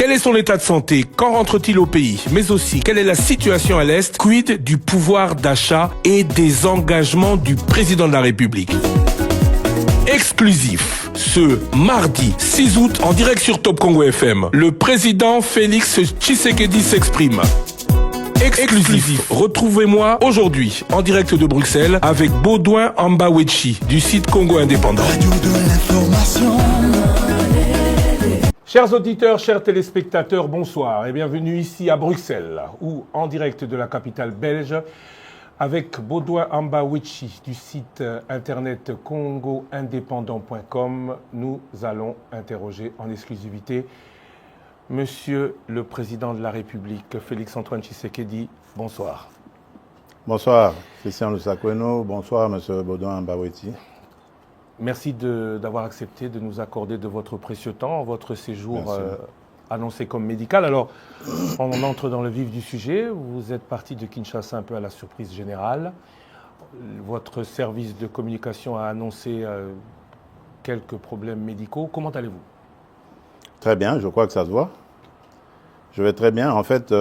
Quel est son état de santé? Quand rentre-t-il au pays? Mais aussi, quelle est la situation à l'Est? Quid du pouvoir d'achat et des engagements du président de la République? Exclusif, ce mardi 6 août, en direct sur Top Congo FM, le président Félix Tshisekedi s'exprime. Exclusif. Retrouvez-moi aujourd'hui en direct de Bruxelles avec Baudouin Ambawechi du site Congo Indépendant. Radio de l'information. Chers auditeurs, chers téléspectateurs, bonsoir et bienvenue ici à Bruxelles ou en direct de la capitale belge avec Baudouin Ambawechi du site internet congoindépendant.com. Nous allons interroger en exclusivité Monsieur le Président de la République, Félix-Antoine Tshisekedi, bonsoir. Bonsoir, Christian Lusakweno. Bonsoir, Monsieur Baudouin Ambawechi. Merci d'avoir accepté de nous accorder de votre précieux temps, votre séjour annoncé comme médical. Alors, on entre dans le vif du sujet. Vous êtes parti de Kinshasa un peu à la surprise générale. Votre service de communication a annoncé quelques problèmes médicaux. Comment allez-vous ? Très bien, je crois que ça se voit. Je vais très bien. En fait,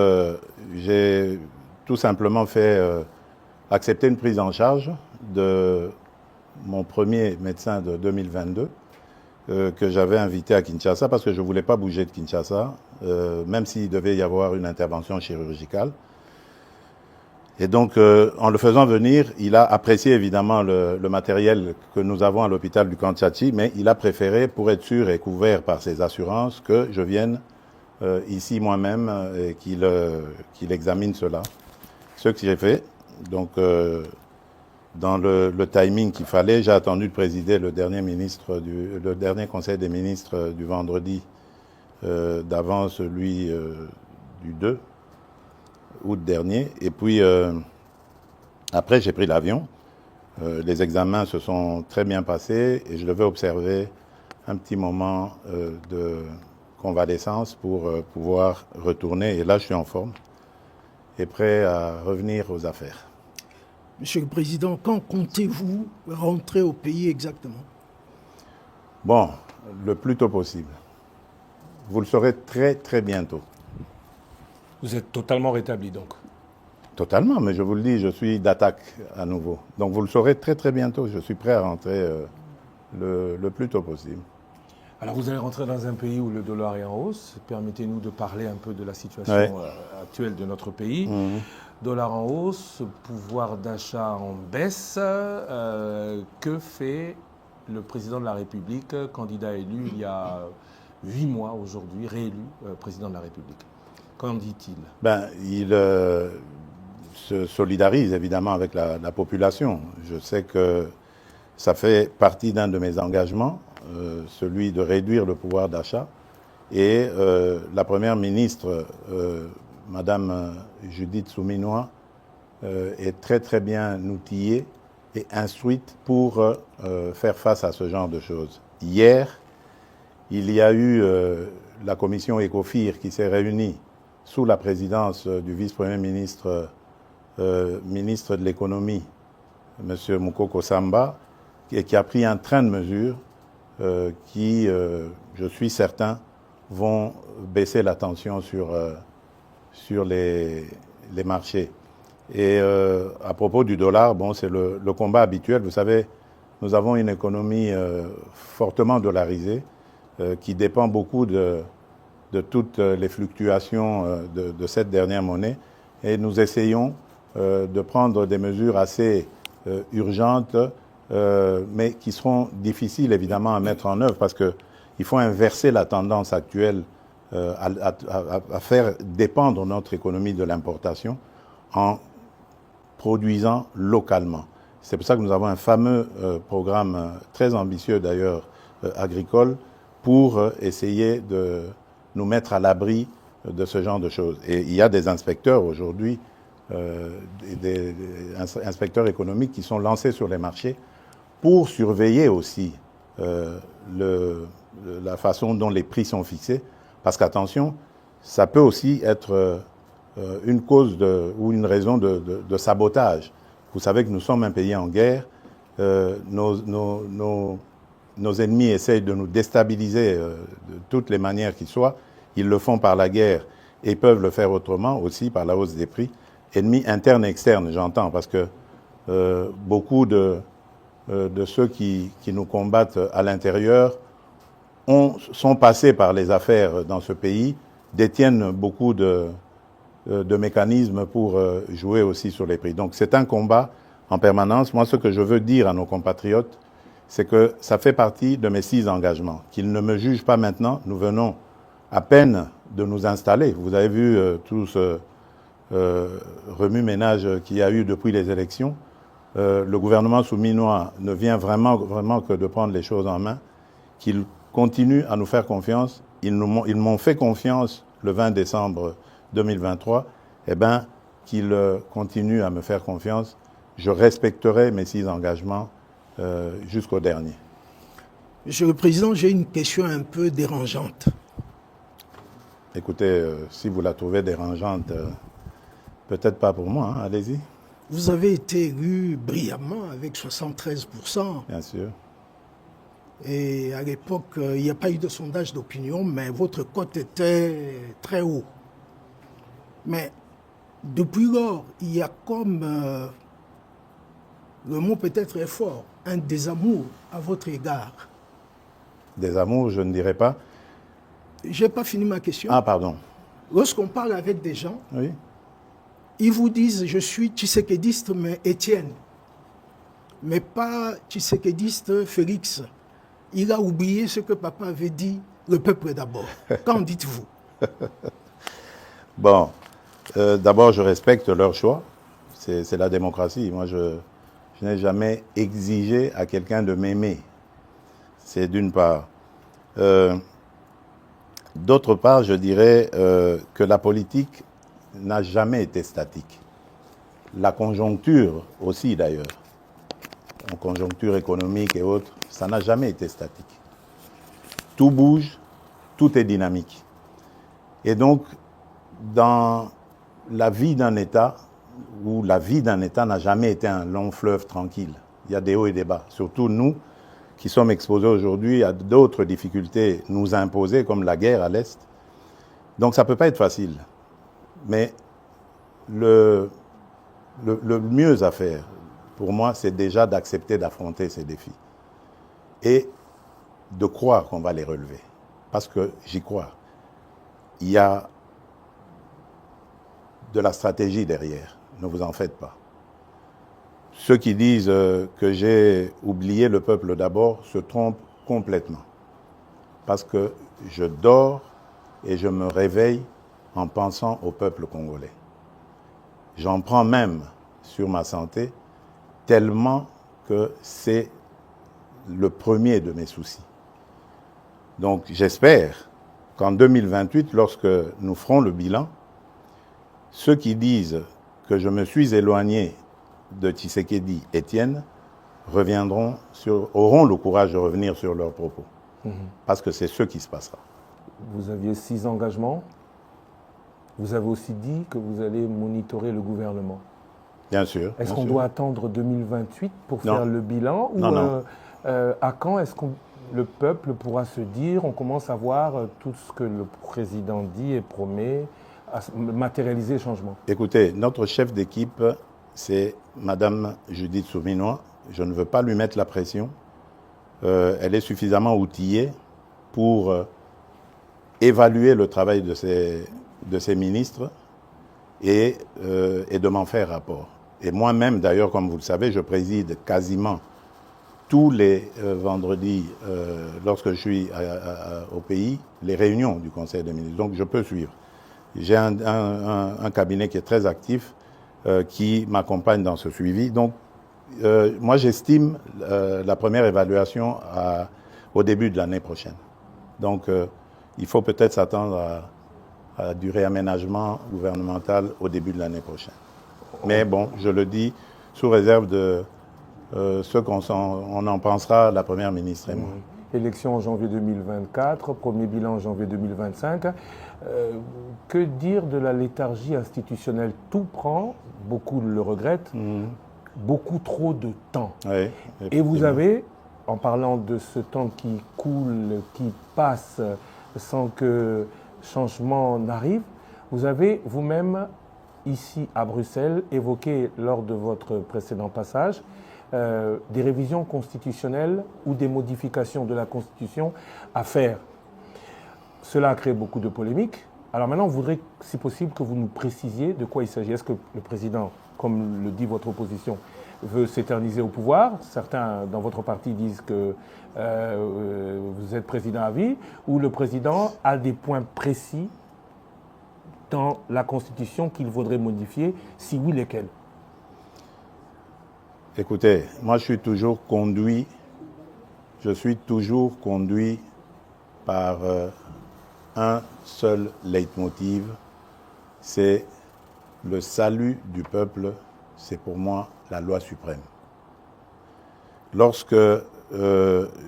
j'ai tout simplement fait accepter une prise en charge de mon premier médecin de 2022 que j'avais invité à Kinshasa parce que je ne voulais pas bouger de Kinshasa, même s'il devait y avoir une intervention chirurgicale. Et donc, en le faisant venir, il a apprécié évidemment le matériel que nous avons à l'hôpital du Kantiati, mais il a préféré, pour être sûr et couvert par ses assurances, que je vienne ici moi-même et qu'il examine cela. Ce que j'ai fait. Donc, dans le timing qu'il fallait, j'ai attendu de présider le dernier conseil des ministres du vendredi d'avant celui du 2 août dernier. Et puis, après, j'ai pris l'avion. Les examens se sont très bien passés et je devais observer un petit moment de convalescence pour pouvoir retourner. Et là, je suis en forme et prêt à revenir aux affaires. Monsieur le Président, quand comptez-vous rentrer au pays exactement? Bon, le plus tôt possible. Vous le saurez très, très bientôt. Vous êtes totalement rétabli donc? Totalement, mais je vous le dis, je suis d'attaque à nouveau. Donc vous le saurez très très bientôt. Je suis prêt à rentrer le plus tôt possible. Alors vous allez rentrer dans un pays où le dollar est en hausse. Permettez-nous de parler un peu de la situation actuelle de notre pays. Dollar en hausse, pouvoir d'achat en baisse. Que fait le président de la République, candidat élu il y a 8 mois aujourd'hui, réélu président de la République? Qu'en dit-il? Il se solidarise évidemment avec la population. Je sais que ça fait partie d'un de mes engagements, celui de réduire le pouvoir d'achat. Et la Première ministre, Madame Judith Souminois, est très très bien outillée et instruite pour faire face à ce genre de choses. Hier, il y a eu la commission ECOFIR qui s'est réunie sous la présidence du vice-premier ministre, ministre de l'économie, M. Moukoko Samba, qui a pris un train de mesures qui, je suis certain, vont baisser la tension sur les marchés. Et à propos du dollar, bon, c'est le combat habituel. Vous savez, nous avons une économie fortement dollarisée qui dépend beaucoup de toutes les fluctuations de cette dernière monnaie. Et nous essayons de prendre des mesures assez urgentes, mais qui seront difficiles évidemment à mettre en œuvre parce qu'il faut inverser la tendance actuelle à faire dépendre notre économie de l'importation en produisant localement. C'est pour ça que nous avons un fameux programme très ambitieux d'ailleurs agricole pour essayer de nous mettre à l'abri de ce genre de choses. Et il y a des inspecteurs aujourd'hui, des inspecteurs économiques qui sont lancés sur les marchés pour surveiller aussi la façon dont les prix sont fixés. Parce qu'attention, ça peut aussi être une cause ou une raison de sabotage. Vous savez que nous sommes un pays en guerre. Nos ennemis essayent de nous déstabiliser de toutes les manières qui soient. Ils le font par la guerre et peuvent le faire autrement aussi par la hausse des prix. Ennemis internes et externes, j'entends, parce que beaucoup de ceux qui nous combattent à l'intérieur sont passés par les affaires dans ce pays, détiennent beaucoup de mécanismes pour jouer aussi sur les prix. Donc c'est un combat en permanence. Moi, ce que je veux dire à nos compatriotes, c'est que ça fait partie de mes 6 engagements. Qu'ils ne me jugent pas maintenant. Nous venons à peine de nous installer. Vous avez vu tout ce remue-ménage qu'il y a eu depuis les élections. Le gouvernement souminois ne vient vraiment que de prendre les choses en main. Qu'ils continuent à nous faire confiance. Ils m'ont fait confiance le 20 décembre 2023. Eh bien, qu'ils continuent à me faire confiance. Je respecterai mes 6 engagements jusqu'au dernier. Monsieur le Président, j'ai une question un peu dérangeante. Écoutez, si vous la trouvez dérangeante, peut-être pas pour moi, hein, allez-y. Vous avez été élu brillamment avec 73%. Bien sûr. Et à l'époque, il n'y a pas eu de sondage d'opinion, mais votre cote était très haut. Mais depuis lors, il y a comme, le mot peut-être est fort, un désamour à votre égard. Désamour, je ne dirais pas. Je n'ai pas fini ma question. Ah, pardon. Lorsqu'on parle avec des gens, Oui. ils vous disent « je suis tshisekédiste, mais Étienne », mais pas tshisekédiste Félix. Il a oublié ce que papa avait dit, le peuple d'abord. Qu'en dites-vous? Bon, d'abord, je respecte leur choix. C'est la démocratie. Moi, je n'ai jamais exigé à quelqu'un de m'aimer. C'est d'une part. D'autre part, je dirais que la politique n'a jamais été statique. La conjoncture aussi, d'ailleurs, en conjoncture économique et autres, ça n'a jamais été statique. Tout bouge, tout est dynamique. Et donc, dans la vie d'un État, où la vie d'un État n'a jamais été un long fleuve tranquille, il y a des hauts et des bas. Surtout nous, qui sommes exposés aujourd'hui à d'autres difficultés nous imposées, comme la guerre à l'Est. Donc ça ne peut pas être facile. Mais le mieux à faire, pour moi, c'est déjà d'accepter d'affronter ces défis. Et de croire qu'on va les relever. Parce que j'y crois. Il y a de la stratégie derrière. Ne vous en faites pas. Ceux qui disent que j'ai oublié le peuple d'abord se trompent complètement. Parce que je dors et je me réveille en pensant au peuple congolais. J'en prends même sur ma santé tellement que c'est le premier de mes soucis. Donc j'espère qu'en 2028, lorsque nous ferons le bilan, ceux qui disent que je me suis éloigné de Tshisekedi Étienne auront le courage de revenir sur leurs propos. Parce que c'est ce qui se passera. Vous aviez 6 engagements. Vous avez aussi dit que vous allez monitorer le gouvernement. Bien sûr. Est-ce qu'on doit attendre 2028 pour faire le bilan? Ou non. À quand est-ce que le peuple pourra se dire, on commence à voir tout ce que le président dit et promet, à matérialiser le changement? Écoutez, notre chef d'équipe, c'est Madame Judith Souminois. Je ne veux pas lui mettre la pression. Elle est suffisamment outillée pour évaluer le travail de ses ministres et de m'en faire rapport. Et moi-même, d'ailleurs, comme vous le savez, je préside quasiment tous les vendredis, lorsque je suis au pays, les réunions du Conseil des ministres. Donc, je peux suivre. J'ai un cabinet qui est très actif, qui m'accompagne dans ce suivi. Donc, moi, j'estime la première évaluation au début de l'année prochaine. Donc, il faut peut-être s'attendre à du réaménagement gouvernemental au début de l'année prochaine. Mais bon, je le dis sous réserve de ce qu'on en pensera, la Première ministre et moi. Élection en janvier 2024, premier bilan en janvier 2025. Que dire de la léthargie institutionnelle? Tout prend, beaucoup le regrettent, beaucoup trop de temps. Oui, et vous avez, en parlant de ce temps qui coule, qui passe, sans que changement n'arrive. Vous avez vous-même, ici à Bruxelles, évoqué lors de votre précédent passage des révisions constitutionnelles ou des modifications de la Constitution à faire. Cela a créé beaucoup de polémiques. Alors maintenant, on voudrait, si possible, que vous nous précisiez de quoi il s'agit. Est-ce que le président, comme le dit votre opposition, veut s'éterniser au pouvoir? Certains dans votre parti disent que vous êtes président à vie, ou le président a des points précis dans la Constitution qu'il vaudrait modifier, si oui, lesquels? Écoutez, moi je suis toujours conduit par un seul leitmotiv, c'est le salut du peuple, c'est pour moi la loi suprême. Lorsque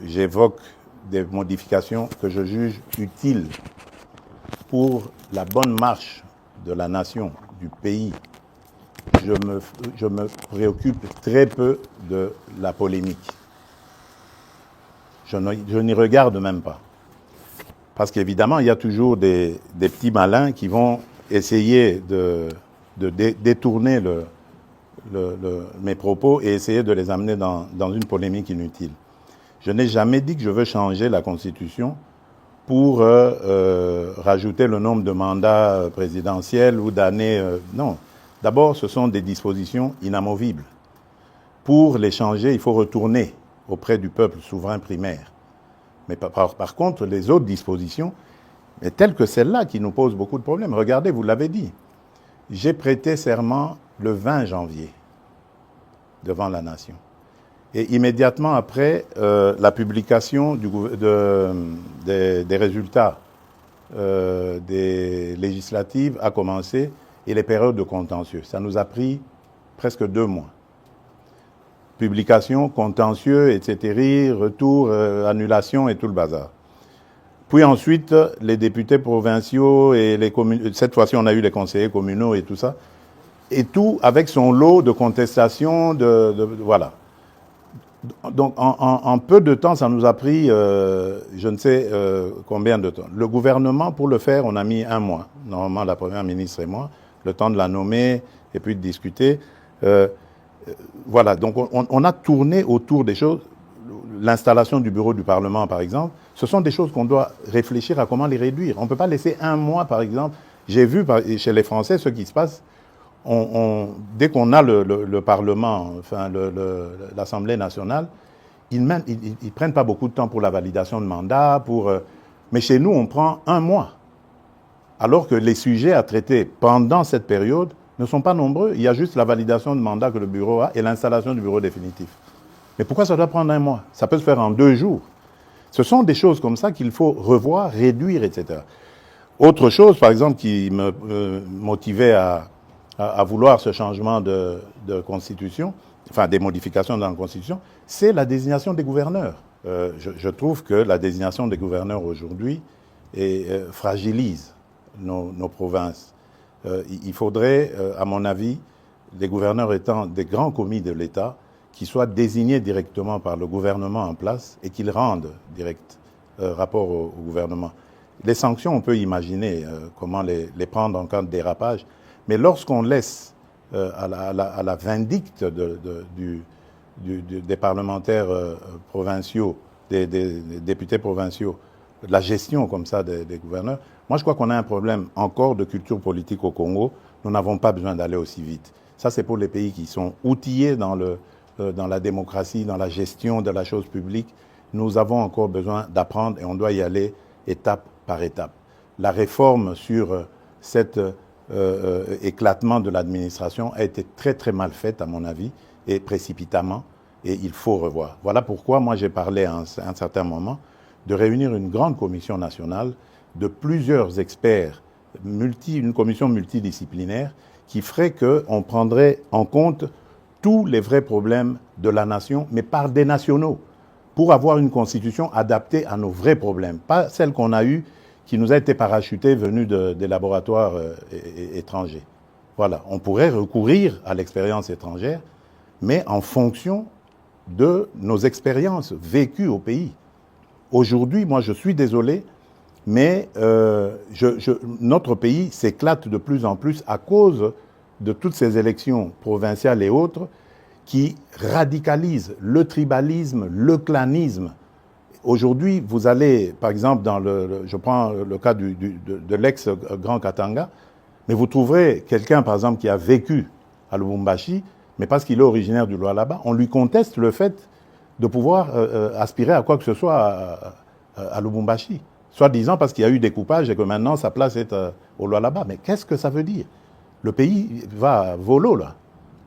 j'évoque des modifications que je juge utiles pour la bonne marche de la nation, du pays, je me préoccupe très peu de la polémique. Je n'y regarde même pas. Parce qu'évidemment, il y a toujours des petits malins qui vont essayer de détourner mes propos et essayer de les amener dans une polémique inutile. Je n'ai jamais dit que je veux changer la Constitution pour rajouter le nombre de mandats présidentiels ou d'années. Non. D'abord, ce sont des dispositions inamovibles. Pour les changer, il faut retourner auprès du peuple souverain primaire. Mais par contre, les autres dispositions, mais telles que celle-là, qui nous posent beaucoup de problèmes. Regardez, vous l'avez dit, j'ai prêté serment le 20 janvier devant la nation. Et immédiatement après, la publication des résultats des législatives a commencé et les périodes de contentieux. Ça nous a pris presque 2 mois. Publication, contentieux, etc., retour, annulation et tout le bazar. Puis ensuite, les députés provinciaux et les communes, cette fois-ci on a eu les conseillers communaux et tout ça, et tout avec son lot de contestations, voilà. Donc en peu de temps, ça nous a pris je ne sais combien de temps. Le gouvernement, pour le faire, on a mis 1 mois. Normalement, la première ministre et moi, le temps de la nommer et puis de discuter. Voilà, donc on a tourné autour des choses. L'installation du bureau du Parlement, par exemple, ce sont des choses qu'on doit réfléchir à comment les réduire. On ne peut pas laisser 1 mois, par exemple. J'ai vu chez les Français ce qui se passe. Dès qu'on a le Parlement, enfin l'Assemblée nationale, ils ne prennent pas beaucoup de temps pour la validation de mandat. Mais chez nous, on prend 1 mois. Alors que les sujets à traiter pendant cette période ne sont pas nombreux. Il y a juste la validation de mandat que le bureau a et l'installation du bureau définitif. Mais pourquoi ça doit prendre 1 mois? Ça peut se faire en 2 jours. Ce sont des choses comme ça qu'il faut revoir, réduire, etc. Autre chose, par exemple, qui me motivait à vouloir ce changement de constitution, enfin des modifications dans la constitution, c'est la désignation des gouverneurs. Je trouve que la désignation des gouverneurs aujourd'hui fragilise nos provinces. Il faudrait, à mon avis, les gouverneurs étant des grands commis de l'État, qui soient désignés directement par le gouvernement en place et qu'ils rendent direct rapport au gouvernement. Les sanctions, on peut imaginer comment les prendre en cas de dérapage, mais lorsqu'on laisse à la vindicte des parlementaires provinciaux, des députés provinciaux, la gestion comme ça des gouverneurs, moi je crois qu'on a un problème encore de culture politique au Congo. Nous n'avons pas besoin d'aller aussi vite. Ça c'est pour les pays qui sont outillés dans la démocratie, dans la gestion de la chose publique. Nous avons encore besoin d'apprendre et on doit y aller étape par étape. La réforme sur cet éclatement de l'administration a été très très mal faite à mon avis et précipitamment et il faut revoir. Voilà pourquoi moi j'ai parlé à un certain moment de réunir une grande commission nationale de plusieurs experts, une commission multidisciplinaire qui ferait qu'on prendrait en compte tous les vrais problèmes de la nation, mais par des nationaux, pour avoir une constitution adaptée à nos vrais problèmes, pas celle qu'on a eue, qui nous a été parachutée venue des laboratoires étrangers. Voilà, on pourrait recourir à l'expérience étrangère, mais en fonction de nos expériences vécues au pays. Aujourd'hui, moi je suis désolé, Mais notre pays s'éclate de plus en plus à cause de toutes ces élections provinciales et autres qui radicalisent le tribalisme, le clanisme. Aujourd'hui, vous allez, par exemple, je prends le cas de l'ex-Grand Katanga, mais vous trouverez quelqu'un, par exemple, qui a vécu à Lubumbashi, mais parce qu'il est originaire du Lualaba, on lui conteste le fait de pouvoir aspirer à quoi que ce soit à Lubumbashi. Soi-disant parce qu'il y a eu découpage et que maintenant sa place est au Lualaba. Mais qu'est-ce que ça veut dire? Le pays va volo, là.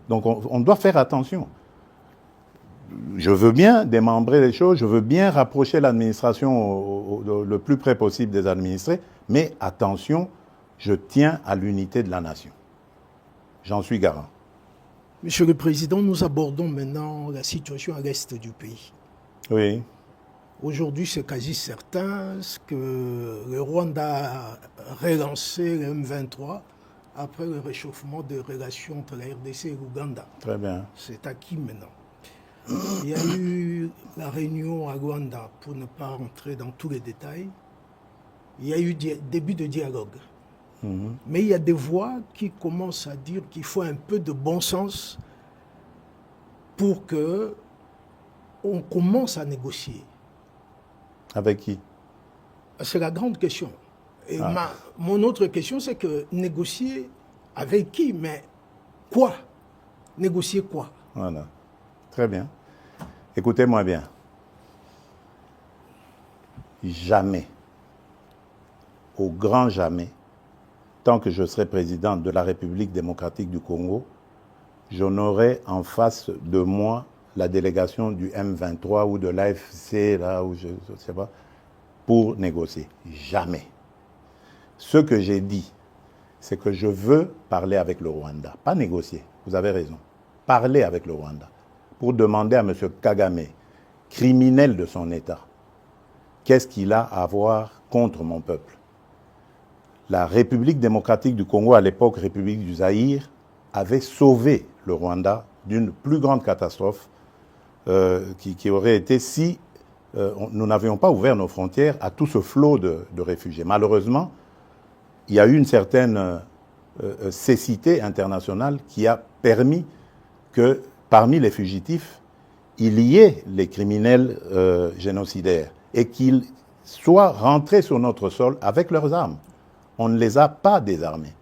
Donc on doit faire attention. Je veux bien démembrer les choses, je veux bien rapprocher l'administration le plus près possible des administrés, mais attention, je tiens à l'unité de la nation. J'en suis garant. Monsieur le Président, nous abordons maintenant la situation à l'est du pays. Oui. Aujourd'hui, c'est quasi certain que le Rwanda a relancé le M23 après le réchauffement des relations entre la RDC et l'Ouganda. Très bien. C'est acquis maintenant. Il y a eu la réunion à Rwanda, pour ne pas rentrer dans tous les détails. Il y a eu début de dialogue. Mais il y a des voix qui commencent à dire qu'il faut un peu de bon sens pour qu'on commence à négocier. Avec qui? C'est la grande question. Et mon autre question, c'est que négocier avec qui? Mais quoi? Négocier quoi? Voilà. Très bien. Écoutez-moi bien. Jamais, au grand jamais, tant que je serai président de la République démocratique du Congo, je n'aurai en face de moi la délégation du M23 ou de l'AFC, là, ou je ne sais pas, pour négocier. Jamais. Ce que j'ai dit, c'est que je veux parler avec le Rwanda. Pas négocier, vous avez raison. Parler avec le Rwanda pour demander à M. Kagame, criminel de son État, qu'est-ce qu'il a à voir contre mon peuple? La République démocratique du Congo, à l'époque République du Zaïre, avait sauvé le Rwanda d'une plus grande catastrophe qui aurait été si nous n'avions pas ouvert nos frontières à tout ce flot de réfugiés. Malheureusement, il y a eu une certaine cécité internationale qui a permis que parmi les fugitifs, il y ait les criminels génocidaires et qu'ils soient rentrés sur notre sol avec leurs armes. On ne les a pas désarmés.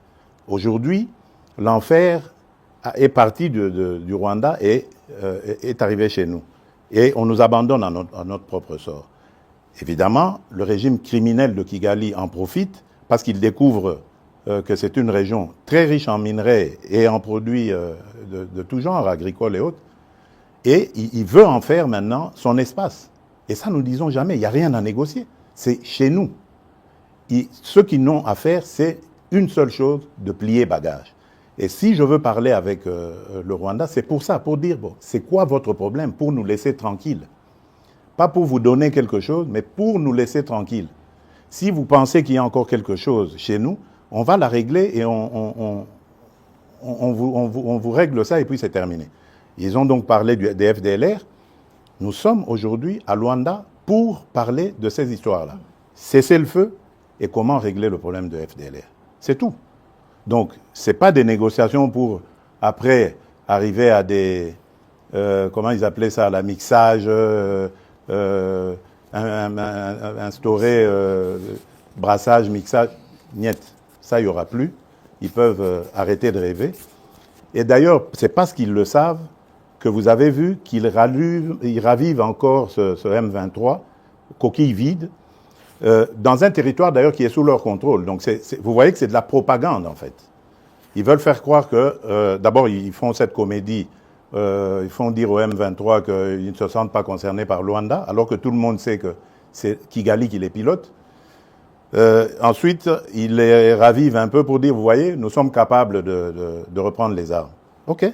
Aujourd'hui, l'enfer est parti du Rwanda et est arrivé chez nous. Et on nous abandonne à notre propre sort. Évidemment, le régime criminel de Kigali en profite parce qu'il découvre que c'est une région très riche en minerais et en produits de tout genre, agricoles et autres. Et il veut en faire maintenant son espace. Et ça, nous disons jamais, il n'y a rien à négocier. C'est chez nous. Ce qu'ils n'ont à faire, c'est une seule chose, de plier bagage. Et si je veux parler avec le Rwanda, c'est pour ça, pour dire, bon, c'est quoi votre problème? Pour nous laisser tranquilles. Pas pour vous donner quelque chose, mais pour nous laisser tranquilles. Si vous pensez qu'il y a encore quelque chose chez nous, on va la régler et on vous règle ça et puis c'est terminé. Ils ont donc parlé des FDLR. Nous sommes aujourd'hui à Luanda pour parler de ces histoires-là. Cesser le feu et comment régler le problème de FDLR. C'est tout. Donc, ce n'est pas des négociations pour, après, arriver à des... comment ils appelaient ça? La mixage, instaurer brassage, mixage. Niet. Ça, il n'y aura plus. Ils peuvent arrêter de rêver. Et d'ailleurs, c'est parce qu'ils le savent que vous avez vu qu'ils ravivent encore ce M23, coquille vide, dans un territoire d'ailleurs qui est sous leur contrôle. Donc vous voyez que c'est de la propagande en fait. Ils veulent faire croire que, d'abord ils font cette comédie, ils font dire au M23 qu'ils ne se sentent pas concernés par Luanda, alors que tout le monde sait que c'est Kigali qui les pilote. Ensuite, ils les ravivent un peu pour dire, vous voyez, nous sommes capables de reprendre les armes. OK.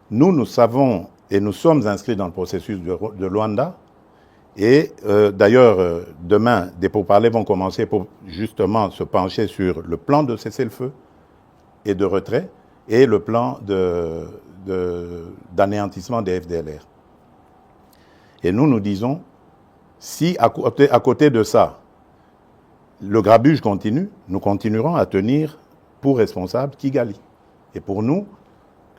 Nous savons et nous sommes inscrits dans le processus de Luanda. Et d'ailleurs, demain, des pourparlers vont commencer pour justement se pencher sur le plan de cessez-le-feu et de retrait et le plan d'anéantissement des FDLR. Et nous disons, si à côté de ça, le grabuge continue, nous continuerons à tenir pour responsable Kigali. Et pour nous,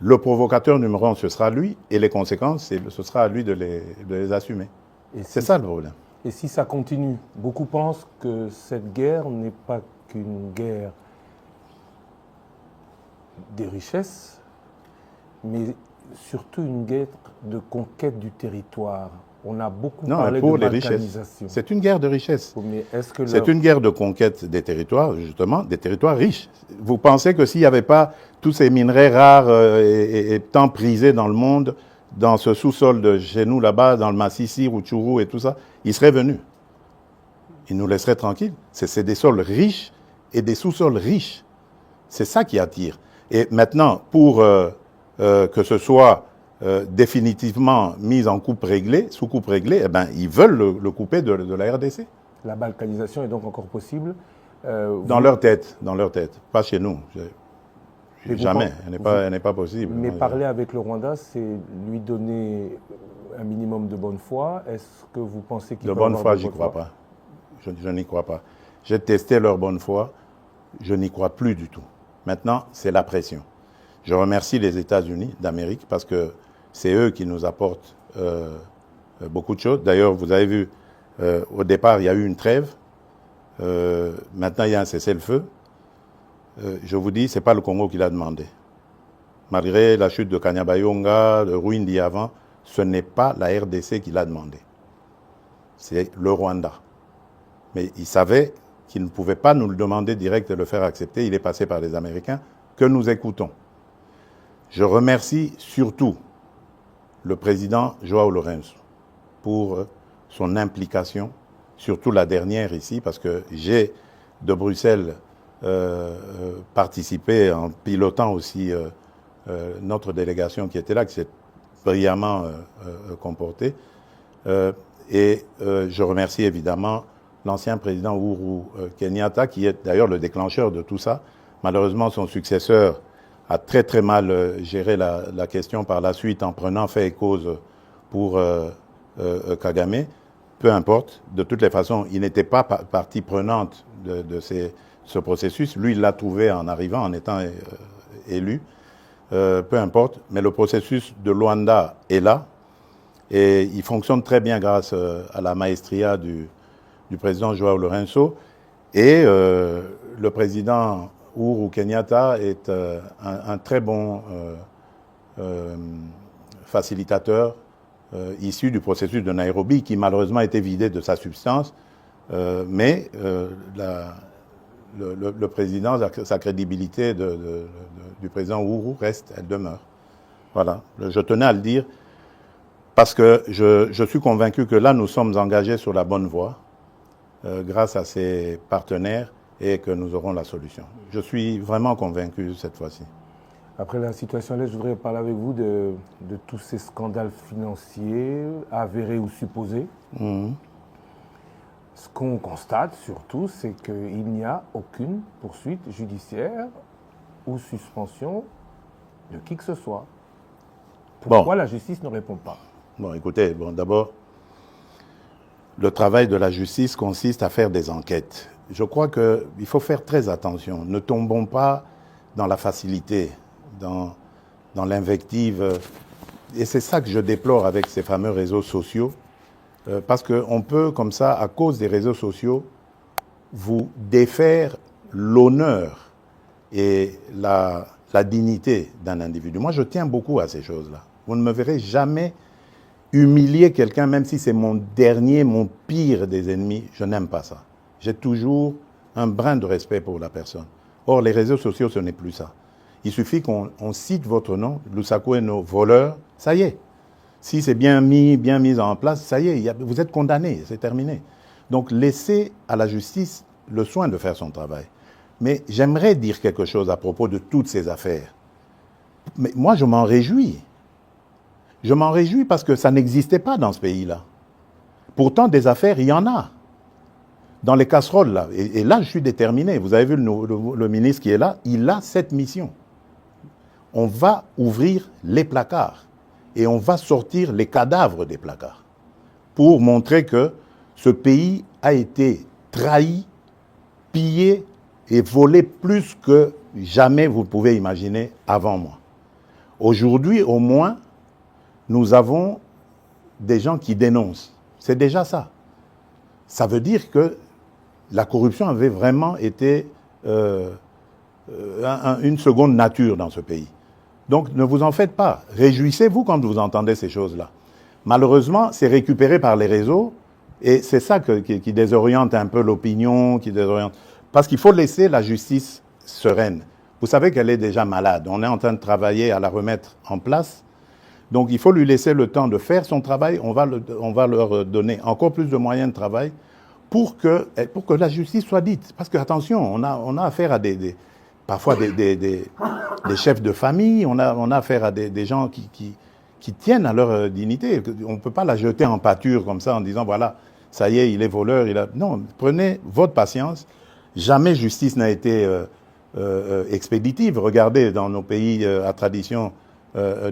le provocateur numéro 1, ce sera lui, et les conséquences, ce sera à lui de les assumer. C'est ça le problème. Et si ça continue, beaucoup pensent que cette guerre n'est pas qu'une guerre des richesses, mais surtout une guerre de conquête du territoire. On a beaucoup parlé de balkanisation. C'est une guerre de richesse. Mais est-ce que c'est une guerre de conquête des territoires, justement, des territoires riches. Vous pensez que s'il n'y avait pas tous ces minerais rares et tant prisés dans le monde, dans ce sous-sol de chez nous, là-bas, dans le Massissi, Rutshuru et tout ça, ils seraient venus. Ils nous laisseraient tranquilles. C'est des sols riches et des sous-sols riches. C'est ça qui attire. Et maintenant, pour que ce soit définitivement mis en coupe réglée, sous coupe réglée, eh ben, ils veulent le couper de la RDC. La balkanisation est donc encore possible dans leur tête, pas chez nous. Jamais, elle n'est pas possible. Mais parler avec le Rwanda, c'est lui donner un minimum de bonne foi. Est-ce que vous pensez qu'il peut avoir de bonne foi? J'y crois pas. Je n'y crois pas. J'ai testé leur bonne foi, je n'y crois plus du tout. Maintenant, c'est la pression. Je remercie les États-Unis d'Amérique parce que c'est eux qui nous apportent beaucoup de choses. D'ailleurs, vous avez vu, au départ, il y a eu une trêve. Maintenant, il y a un cessez-le-feu. Je vous dis, ce n'est pas le Congo qui l'a demandé. Malgré la chute de Kanyabayonga, de Rwindi avant, ce n'est pas la RDC qui l'a demandé. C'est le Rwanda. Mais il savait qu'il ne pouvait pas nous le demander direct et le faire accepter. Il est passé par les Américains que nous écoutons. Je remercie surtout le président João Lourenço pour son implication, surtout la dernière ici, parce que j'ai de Bruxelles participé en pilotant aussi notre délégation qui était là, qui s'est brillamment comportée. Et je remercie évidemment l'ancien président Uhuru Kenyatta, qui est d'ailleurs le déclencheur de tout ça. Malheureusement, son successeur a très très mal géré la question par la suite en prenant fait et cause pour Kagame. Peu importe, de toutes les façons, il n'était pas partie prenante de ce processus. Lui, il l'a trouvé en arrivant, en étant élu. Peu importe, mais le processus de Luanda est là et il fonctionne très bien grâce à la maestria du président João Lourenço. Et le président Uhuru Kenyatta est un très bon facilitateur issu du processus de Nairobi, qui malheureusement a été vidé de sa substance, mais le président, sa crédibilité du président Uhuru reste, elle demeure. Voilà, je tenais à le dire, parce que je suis convaincu que là, nous sommes engagés sur la bonne voie, grâce à ces partenaires, et que nous aurons la solution. Je suis vraiment convaincu cette fois-ci. Après la situation là, je voudrais parler avec vous de tous ces scandales financiers, avérés ou supposés. Ce qu'on constate surtout, c'est qu'il n'y a aucune poursuite judiciaire ou suspension de qui que ce soit. Pourquoi la justice ne répond pas? Bon, écoutez, d'abord, le travail de la justice consiste à faire des enquêtes. Je crois qu'il faut faire très attention. Ne tombons pas dans la facilité, dans l'invective. Et c'est ça que je déplore avec ces fameux réseaux sociaux. Parce qu'on peut, comme ça, à cause des réseaux sociaux, vous défaire l'honneur et la dignité d'un individu. Moi, je tiens beaucoup à ces choses-là. Vous ne me verrez jamais humilier quelqu'un, même si c'est mon pire des ennemis. Je n'aime pas ça. J'ai toujours un brin de respect pour la personne. Or, les réseaux sociaux, ce n'est plus ça. Il suffit qu'on cite votre nom, Lusaku et nos voleurs, ça y est. Si c'est bien mis en place, ça y est, vous êtes condamné, c'est terminé. Donc, laissez à la justice le soin de faire son travail. Mais j'aimerais dire quelque chose à propos de toutes ces affaires. Mais moi, je m'en réjouis. Je m'en réjouis parce que ça n'existait pas dans ce pays-là. Pourtant, des affaires, il y en a. Dans les casseroles, là. Et là, je suis déterminé. Vous avez vu le ministre qui est là, il a cette mission. On va ouvrir les placards et on va sortir les cadavres des placards pour montrer que ce pays a été trahi pillé et volé plus que jamais vous pouvez imaginer avant moi. Aujourd'hui, au moins, nous avons des gens qui dénoncent. C'est déjà ça. Ça veut dire que la corruption avait vraiment été une seconde nature dans ce pays. Donc ne vous en faites pas. Réjouissez-vous quand vous entendez ces choses-là. Malheureusement, c'est récupéré par les réseaux et c'est ça qui désoriente un peu l'opinion, qui désoriente. Parce qu'il faut laisser la justice sereine. Vous savez qu'elle est déjà malade. On est en train de travailler à la remettre en place. Donc il faut lui laisser le temps de faire son travail. On va leur donner encore plus de moyens de travail pour que la justice soit dite. Parce que, attention, on a affaire à parfois des chefs de famille, on a affaire à des gens qui tiennent à leur dignité. On ne peut pas la jeter en pâture comme ça en disant, voilà, ça y est, il est voleur. Non, prenez votre patience. Jamais justice n'a été expéditive. Regardez, dans nos pays à tradition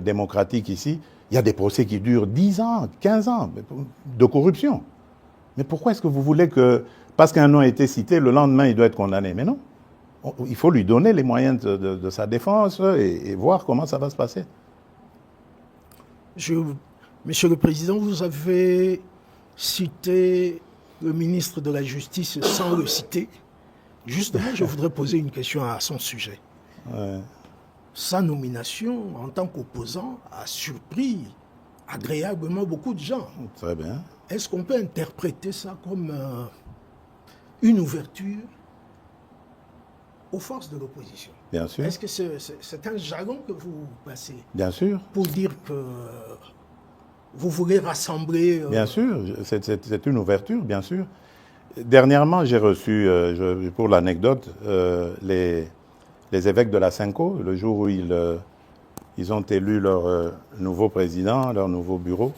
démocratique ici, il y a des procès qui durent 10 ans, 15 ans de corruption. Mais pourquoi est-ce que vous voulez que, parce qu'un nom a été cité, le lendemain, il doit être condamné? Mais non. Il faut lui donner les moyens de sa défense et voir comment ça va se passer. Monsieur le Président, vous avez cité le ministre de la Justice sans le citer. Justement, je voudrais poser une question à son sujet. Ouais. Sa nomination en tant qu'opposant a surpris agréablement beaucoup de gens. Très bien. Est-ce qu'on peut interpréter ça comme une ouverture aux forces de l'opposition? Bien sûr. Est-ce que c'est un jargon que vous passez? Bien sûr. Pour dire que vous voulez rassembler... Bien sûr, c'est une ouverture, bien sûr. Dernièrement, j'ai reçu, pour l'anecdote, les évêques de la Cinco, le jour où ils ont élu leur nouveau président, leur nouveau bureau.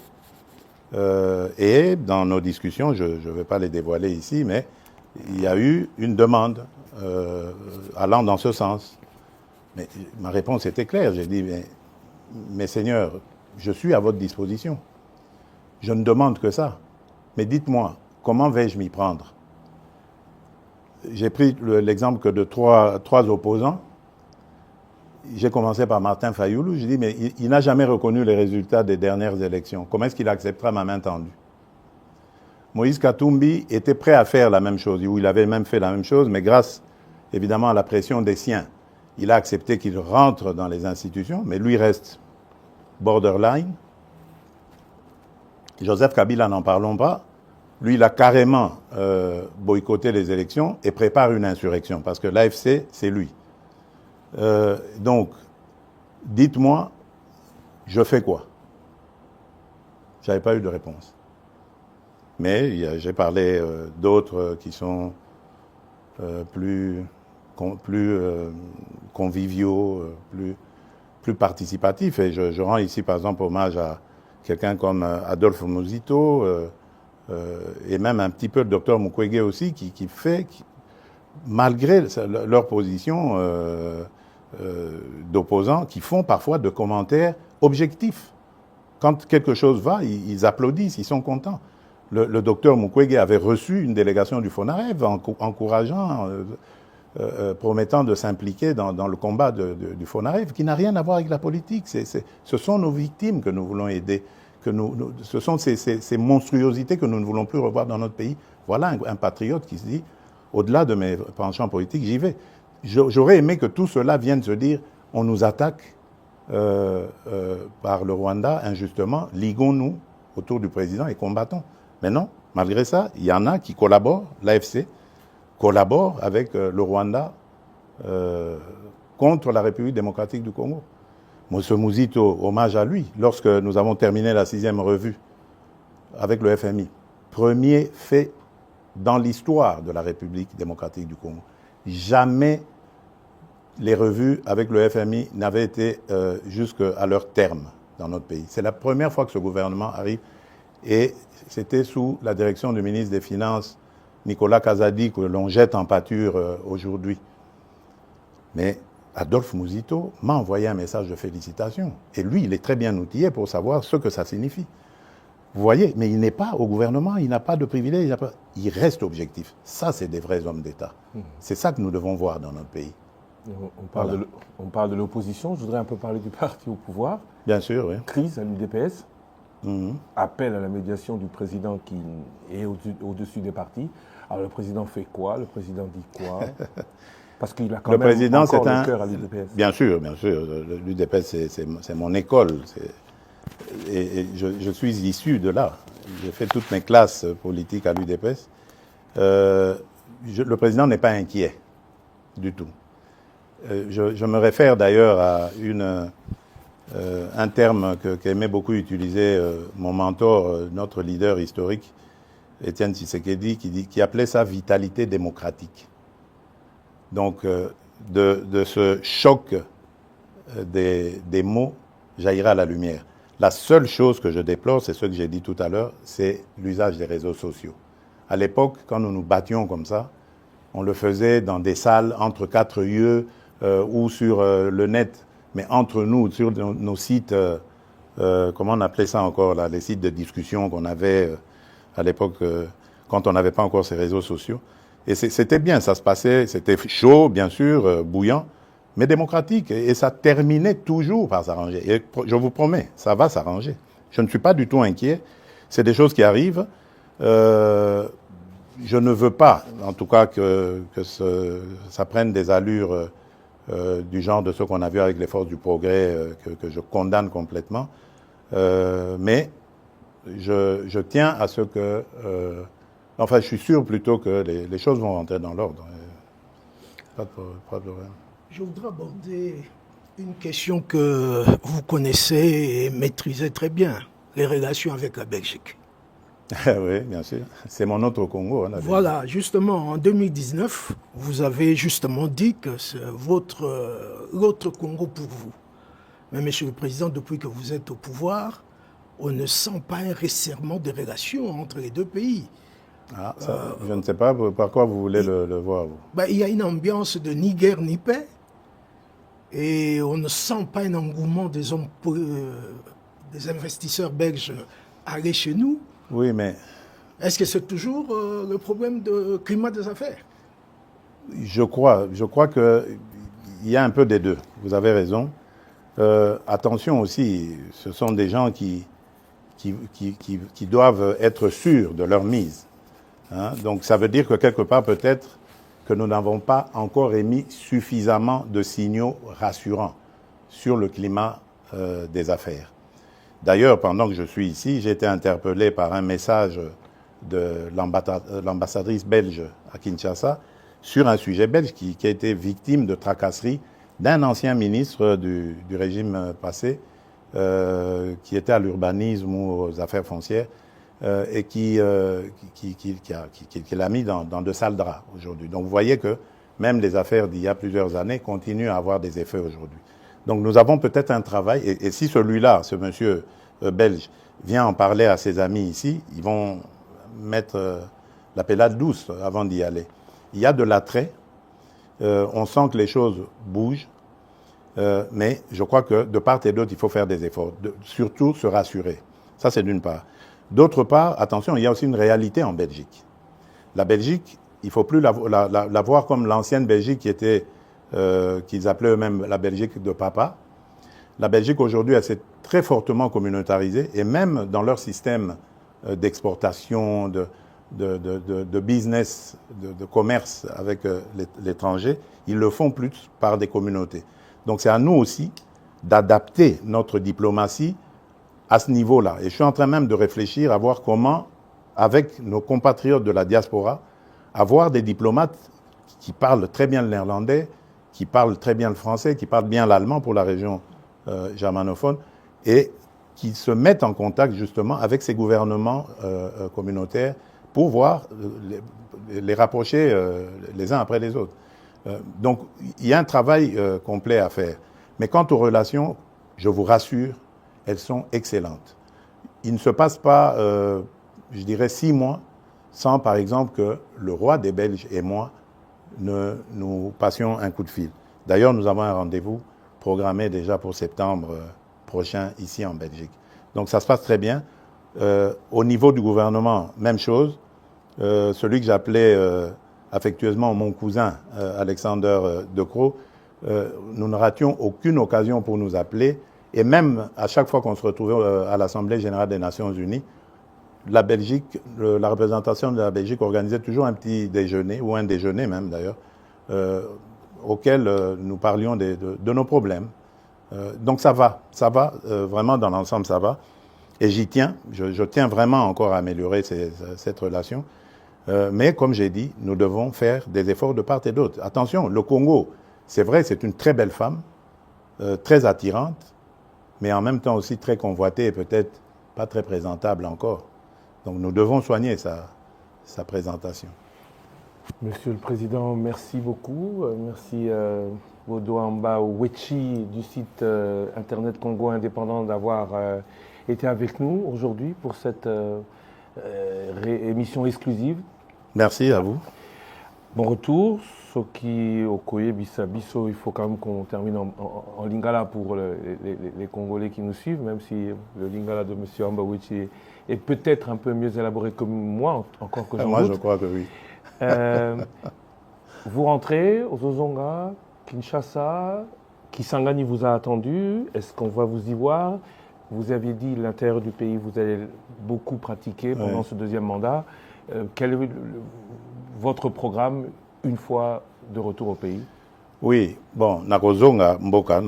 Et dans nos discussions, je ne vais pas les dévoiler ici, mais il y a eu une demande allant dans ce sens. Mais ma réponse était claire. J'ai dit, mais Seigneur, je suis à votre disposition. Je ne demande que ça. Mais dites-moi, comment vais-je m'y prendre? J'ai pris l'exemple que de trois opposants. J'ai commencé par Martin Fayoulou. Je dis, mais il n'a jamais reconnu les résultats des dernières élections. Comment est-ce qu'il acceptera ma main tendue? Moïse Katumbi était prêt à faire la même chose, ou il avait même fait la même chose, mais grâce, évidemment, à la pression des siens, il a accepté qu'il rentre dans les institutions, mais lui reste borderline. Joseph Kabila, n'en parlons pas. Lui, il a carrément boycotté les élections et prépare une insurrection, parce que l'AFC, c'est lui. Donc, dites-moi, je fais quoi? Je n'avais pas eu de réponse. Mais j'ai parlé d'autres qui sont plus conviviaux, plus participatifs. Et je rends ici, par exemple, hommage à quelqu'un comme Adolphe Muzito et même un petit peu le docteur Mukwege aussi, qui fait, malgré leur position d'opposants, qui font parfois de commentaires objectifs. Quand quelque chose va, ils applaudissent, ils sont contents. Le docteur Mukwege avait reçu une délégation du FONAREV encourageant, promettant de s'impliquer dans le combat du FONAREV, qui n'a rien à voir avec la politique. Ce sont nos victimes que nous voulons aider. Ce sont ces monstruosités que nous ne voulons plus revoir dans notre pays. Voilà un patriote qui se dit, au-delà de mes penchants politiques, j'y vais. J'aurais aimé que tout cela vienne se dire, on nous attaque par le Rwanda injustement, liguons-nous autour du président et combattons. Mais non, malgré ça, il y en a qui collaborent, l'AFC collabore avec le Rwanda contre la République démocratique du Congo. Monsieur Muzito, hommage à lui, lorsque nous avons terminé la 6e revue avec le FMI, premier fait dans l'histoire de la République démocratique du Congo. Jamais les revues avec le FMI n'avaient été jusqu'à leur terme dans notre pays. C'est la première fois que ce gouvernement arrive et c'était sous la direction du ministre des Finances, Nicolas Kazadi, que l'on jette en pâture aujourd'hui. Mais Adolphe Muzito m'a envoyé un message de félicitations. Et lui, il est très bien outillé pour savoir ce que ça signifie. Vous voyez, mais il n'est pas au gouvernement, il n'a pas de privilège, il reste objectif. Ça, c'est des vrais hommes d'État. C'est ça que nous devons voir dans notre pays. On parle de l'opposition, je voudrais un peu parler du parti au pouvoir. Bien sûr, oui. Crise à l'UDPS, appel à la médiation du président qui est au-dessus des partis. Alors le président fait quoi? Le président dit quoi? Parce qu'il a quand même encore le cœur à l'UDPS. Bien sûr, l'UDPS c'est mon école. Et je suis issu de là. J'ai fait toutes mes classes politiques à l'UDPS. Le président n'est pas inquiet du tout. Je me réfère d'ailleurs à un terme qu'aimait beaucoup utiliser mon mentor, notre leader historique, Étienne Tshisekedi, qui appelait ça vitalité démocratique. Donc, de ce choc des mots jaillira la lumière. La seule chose que je déplore, c'est ce que j'ai dit tout à l'heure, c'est l'usage des réseaux sociaux. À l'époque, quand nous nous battions comme ça, on le faisait dans des salles entre quatre yeux ou sur le net, mais entre nous, sur nos sites, comment on appelait ça encore, là, les sites de discussion qu'on avait à l'époque, quand on n'avait pas encore ces réseaux sociaux. Et c'était bien, ça se passait, c'était chaud, bien sûr, bouillant, mais démocratique. Et ça terminait toujours par s'arranger. Et je vous promets, ça va s'arranger. Je ne suis pas du tout inquiet. C'est des choses qui arrivent. Je ne veux pas, en tout cas, que ça prenne des allures du genre de ce qu'on a vu avec les forces du progrès, que je condamne complètement. Mais je tiens à ce que... enfin, je suis sûr plutôt que les choses vont rentrer dans l'ordre. Pas de problème. Je voudrais aborder une question que vous connaissez et maîtrisez très bien, les relations avec la Belgique. Oui, bien sûr. C'est mon autre Congo. Hein, voilà, justement, en 2019, vous avez justement dit que c'est l'autre Congo pour vous. Mais Monsieur le Président, depuis que vous êtes au pouvoir, on ne sent pas un resserrement des relations entre les deux pays. Ah, ça, je ne sais pas par quoi vous voulez le voir. Vous. Ben, il y a une ambiance de ni guerre ni paix. Et on ne sent pas un engouement des investisseurs belges à aller chez nous. Oui, mais... Est-ce que c'est toujours le problème de climat des affaires? Je crois qu'il y a un peu des deux. Vous avez raison. Attention aussi, ce sont des gens qui doivent être sûrs de leur mise. Hein? Donc ça veut dire que quelque part peut-être que nous n'avons pas encore émis suffisamment de signaux rassurants sur le climat des affaires. D'ailleurs, pendant que je suis ici, j'ai été interpellé par un message de l'ambassadrice belge à Kinshasa sur un sujet belge qui a été victime de tracasseries d'un ancien ministre du régime passé qui était à l'urbanisme ou aux affaires foncières et qui l'a mis dans de sales draps aujourd'hui. Donc vous voyez que même les affaires d'il y a plusieurs années continuent à avoir des effets aujourd'hui. Donc nous avons peut-être un travail, et si celui-là, ce monsieur belge, vient en parler à ses amis ici, ils vont mettre la pellade douce avant d'y aller. Il y a de l'attrait, on sent que les choses bougent, mais je crois que de part et d'autre, il faut faire des efforts, surtout se rassurer. Ça, c'est d'une part. D'autre part, attention, il y a aussi une réalité en Belgique. La Belgique, il ne faut plus la voir comme l'ancienne Belgique qui était, qu'ils appelaient eux-mêmes la Belgique de papa. La Belgique, aujourd'hui, elle s'est très fortement communautarisée, et même dans leur système d'exportation, de business, de commerce avec l'étranger, ils le font plus par des communautés. Donc c'est à nous aussi d'adapter notre diplomatie à ce niveau-là. Et je suis en train même de réfléchir à voir comment, avec nos compatriotes de la diaspora, avoir des diplomates qui parlent très bien le néerlandais, qui parlent très bien le français, qui parlent bien l'allemand pour la région germanophone, et qui se mettent en contact justement avec ces gouvernements communautaires pour voir les rapprocher les uns après les autres. Donc il y a un travail complet à faire. Mais quant aux relations, je vous rassure, elles sont excellentes. Il ne se passe pas, je dirais, 6 mois sans, par exemple, que le roi des Belges et moi nous passions un coup de fil. D'ailleurs, nous avons un rendez-vous programmé déjà pour septembre prochain ici en Belgique. Donc ça se passe très bien. Au niveau du gouvernement, même chose. Celui que j'appelais affectueusement mon cousin, Alexander De Croo, nous ne rations aucune occasion pour nous appeler. Et même à chaque fois qu'on se retrouvait à l'Assemblée générale des Nations unies, la Belgique, la représentation de la Belgique organisait toujours un petit déjeuner, ou un déjeuner même d'ailleurs, auquel nous parlions de nos problèmes. Donc ça va, vraiment dans l'ensemble ça va. Et j'y tiens, je tiens vraiment encore à améliorer cette relation. Mais comme j'ai dit, nous devons faire des efforts de part et d'autre. Attention, le Congo, c'est vrai, c'est une très belle femme, très attirante, mais en même temps aussi très convoitée et peut-être pas très présentable encore. Donc nous devons soigner sa présentation. Monsieur le Président, merci beaucoup. Merci Baudouamba Wechi du site Internet Congo Indépendant d'avoir été avec nous aujourd'hui pour cette émission exclusive. Merci à vous. Bon retour. Soki Okoye Bisso, il faut quand même qu'on termine en lingala pour les Congolais qui nous suivent, même si le lingala de M. Ambawichi est peut-être un peu mieux élaboré que moi, encore que j'en doute. Moi, je crois que oui. Vous rentrez aux Ozonga, Kinshasa, Kisangani vous a attendu. Est-ce qu'on va vous y voir? Vous aviez dit l'intérieur du pays, vous allez beaucoup pratiquer pendant ce deuxième mandat. Quel est votre programme une fois de retour au pays? Oui, bon, nakozonga mboka,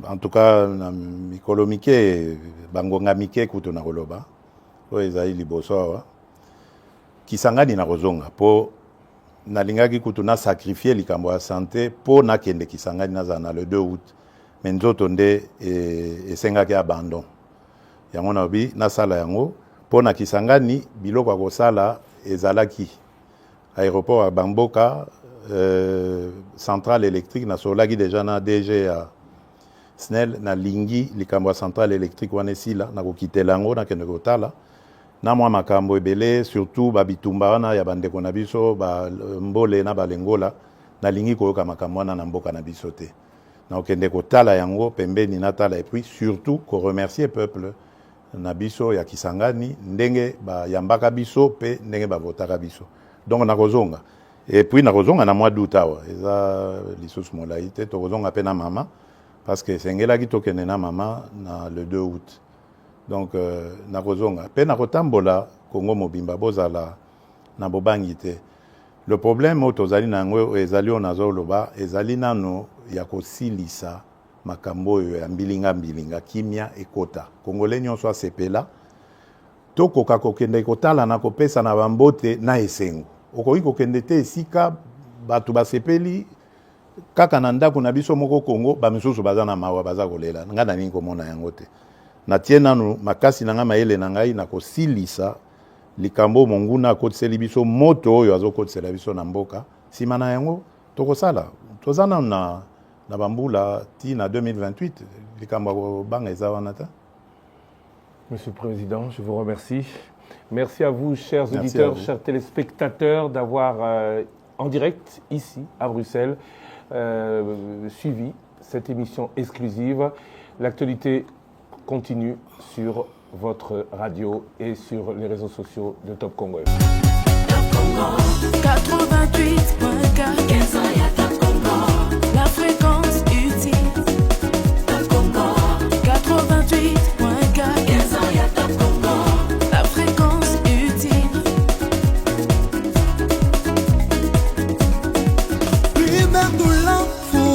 en tout cas, na mikolo mike, bangonga mike kutu na koloba, o ezali liboso awa. Kisangani nakozonga, po nalingaki kutu na sacrifier likambo ya santé, po nakende Kisangani nazana le 2 août. Mais nzoto nde esengaki abandon. Yango nabi nasala yango, po na Kisangani biloko akosala ezalaki. Aéroport à Bamboka, centrale électrique, na solaki déjà na DG à SNEL, na lingi, likambo centrale électrique wana esila, na kokitela yango na kende kotala. Na mwa makambo ebele, surtout babitumba wana ya bandeko na biso, ba mbole na balengola, na lingi koyoka makambo wana na mboka na biso te. Na okende kotala yango pembeni na tala, et puis surtout ko remercier peuple na biso ya Kisangani, ndenge ba yambaka biso pe ndenge ba votaka biso. Donc nakozonga. Et puis nakozonga na mois d'août awa. Eza lisusu molai te tokozonga pe na mama parce que sengelaki tokende na mama na le 2 août. Donc nakozonga. Pe nakotambola Congo mobimba bozala na bobangi te. Le problème tozali nango ezali onazoloba ezali nano ya kosilisa makambo ya mbilinga kimia ekota. Congolais nyonso asepela tokoka kokende kotala na kopesa na bambote na esengo. Okoki kokende te esika batu basepeli kaka na ndako na biso moko Congo bamisusu baza na mawa baza kolela. Nga na nini komona yango te. Na tie nanu makasi na nga mayele na ngai na kosilisa likambo monguna akotiseli biso moto oyo azokotisela biso na mboka. Sima na yango tokosala. Tozana na bambula ti na 2028 likambo banga eza wana ta. Monsieur le Président, je vous remercie. Merci à vous, chers auditeurs, chers téléspectateurs, d'avoir en direct, ici, à Bruxelles, suivi cette émission exclusive. L'actualité continue sur votre radio et sur les réseaux sociaux de Top Congo. 88.4 la fréquence utile. Top Congo 88.4 la fréquence utile. Plus d'un tout l'info.